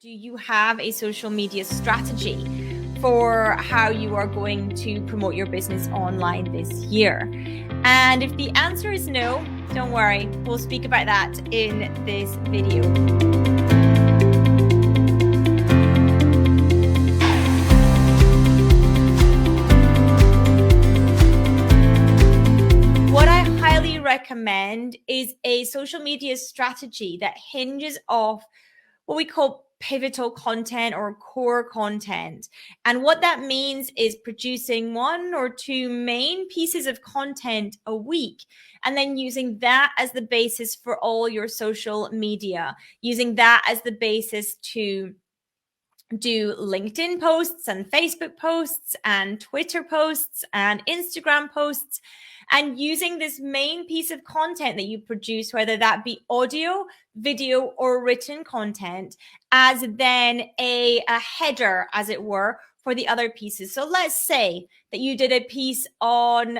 Do you have a social media strategy for how you are going to promote your business online this year? And if the answer is no, don't worry, we'll speak about that in this video. What I highly recommend is a social media strategy that hinges off what we call pivotal content or core content. And what that means is producing 1 or 2 main pieces of content a week, and then using that as the basis for all your social media, using that as the basis to do LinkedIn posts and Facebook posts and Twitter posts and Instagram posts, and using this main piece of content that you produce, whether that be audio, video, or written content, as then a header, as it were, for the other pieces. So let's say that you did a piece on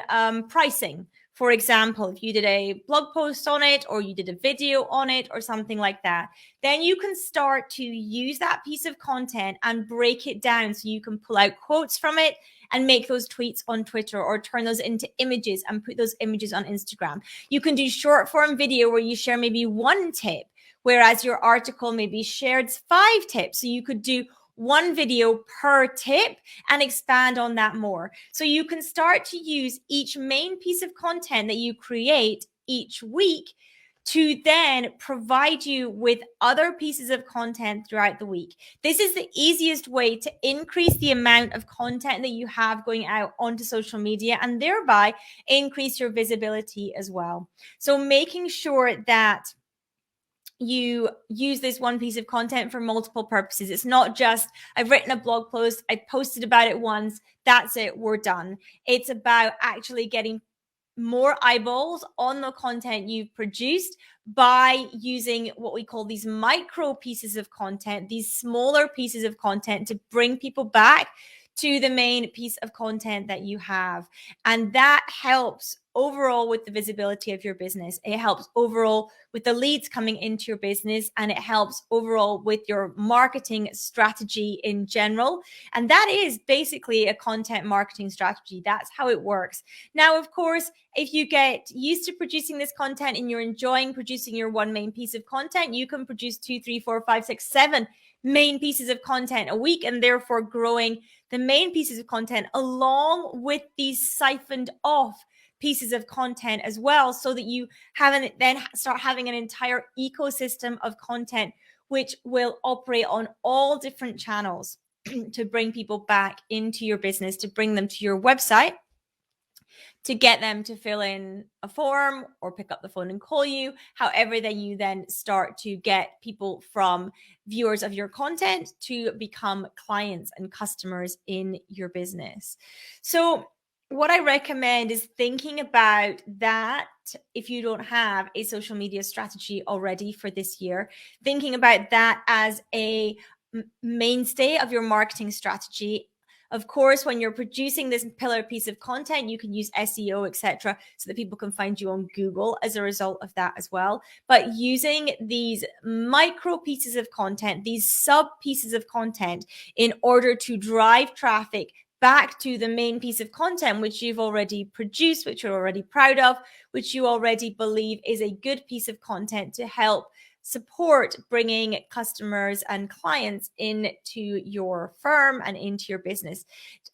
pricing. For example, if you did a blog post on it, or you did a video on it, or something like that, then you can start to use that piece of content and break it down so you can pull out quotes from it and make those tweets on Twitter, or turn those into images and put those images on Instagram. You can do short form video where you share maybe 1 tip, whereas your article maybe shared 5 tips. So you could do 1 video per tip and expand on that more. So you can start to use each main piece of content that you create each week to then provide you with other pieces of content throughout the week. This is the easiest way to increase the amount of content that you have going out onto social media, and thereby increase your visibility as well. So making sure that you use this 1 piece of content for multiple purposes. It's not just, I've written a blog post, I posted about it once, that's it, we're done. It's about actually getting more eyeballs on the content you've produced by using what we call these micro pieces of content, these smaller pieces of content, to bring people back to the main piece of content that you have. And that helps overall with the visibility of your business. It helps overall with the leads coming into your business, and it helps overall with your marketing strategy in general. And that is basically a content marketing strategy. That's how it works. Now, of course, if you get used to producing this content and you're enjoying producing your 1 main piece of content, you can produce 2, 3, 4, 5, 6, 7 main pieces of content a week, and therefore growing the main pieces of content along with these siphoned off pieces of content as well, so that you then start having an entire ecosystem of content which will operate on all different channels to bring people back into your business, to bring them to your website, to get them to fill in a form or pick up the phone and call you. However, then you then start to get people from viewers of your content to become clients and customers in your business. So what I recommend is thinking about that. If you don't have a social media strategy already for this year, thinking about that as a mainstay of your marketing strategy. Of course, when you're producing this pillar piece of content, you can use SEO, etc., so that people can find you on Google as a result of that as well. But using these micro pieces of content, these sub pieces of content, in order to drive traffic back to the main piece of content which you've already produced, which you're already proud of, which you already believe is a good piece of content to help support bringing customers and clients into your firm and into your business.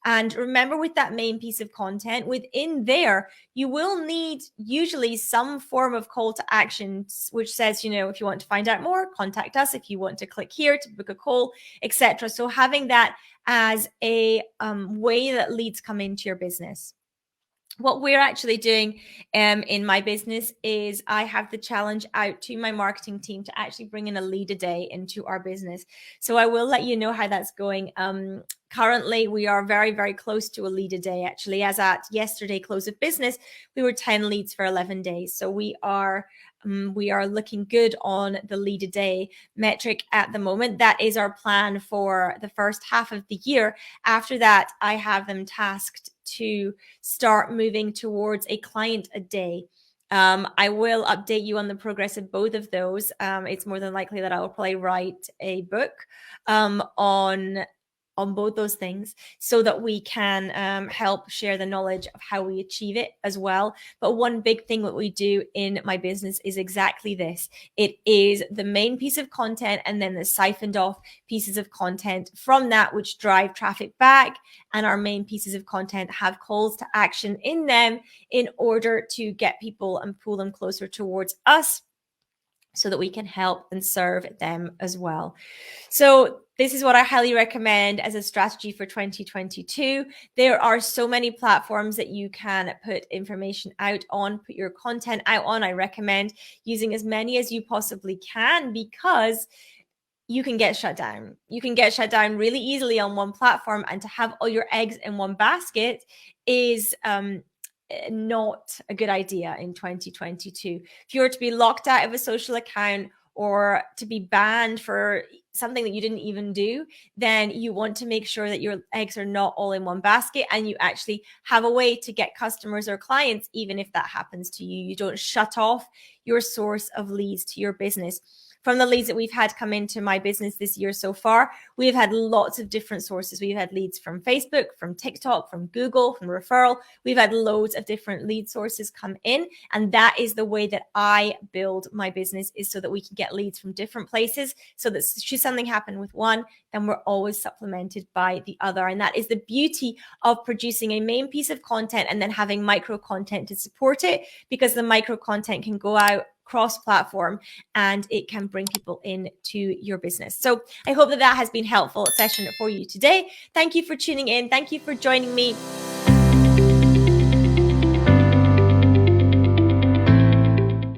And remember, with that main piece of content, within there, you will need usually some form of call to action, which says, if you want to find out more, contact us. If you want to click here to book a call, etc. So having that as a way that leads come into your business. What we're actually doing in my business is I have the challenge out to my marketing team to actually bring in a lead a day into our business. So I will let you know how that's going. Currently, we are very, very close to a lead a day. Actually, as at yesterday close of business, we were 10 leads for 11 days. So we are looking good on the lead a day metric at the moment. That is our plan for the first half of the year. After that, I have them tasked to start moving towards a client a day. I will update you on the progress of both of those. It's more than likely that I will probably write a book on both those things so that we can help share the knowledge of how we achieve it as well. But one big thing that we do in my business is exactly this. It is the main piece of content and then the siphoned off pieces of content from that which drive traffic back, and our main pieces of content have calls to action in them in order to get people and pull them closer towards us so that we can help and serve them as well. So this is what I highly recommend as a strategy for 2022. There are so many platforms that you can put information out on, put your content out on. I recommend using as many as you possibly can, because you can get shut down. You can get shut down really easily on one platform, and to have all your eggs in one basket is not a good idea in 2022. If you were to be locked out of a social account or to be banned for something that you didn't even do, then you want to make sure that your eggs are not all in one basket and you actually have a way to get customers or clients, even if that happens to you. You don't shut off your source of leads to your business. From the leads that we've had come into my business this year so far, we've had lots of different sources. We've had leads from Facebook, from TikTok, from Google, from referral. We've had loads of different lead sources come in. And that is the way that I build my business, is so that we can get leads from different places, so that should something happen with one, then we're always supplemented by the other. And that is the beauty of producing a main piece of content and then having micro content to support it, because the micro content can go out cross-platform and it can bring people into your business. So I hope that that has been helpful session for you today. Thank you for tuning in. Thank you for joining me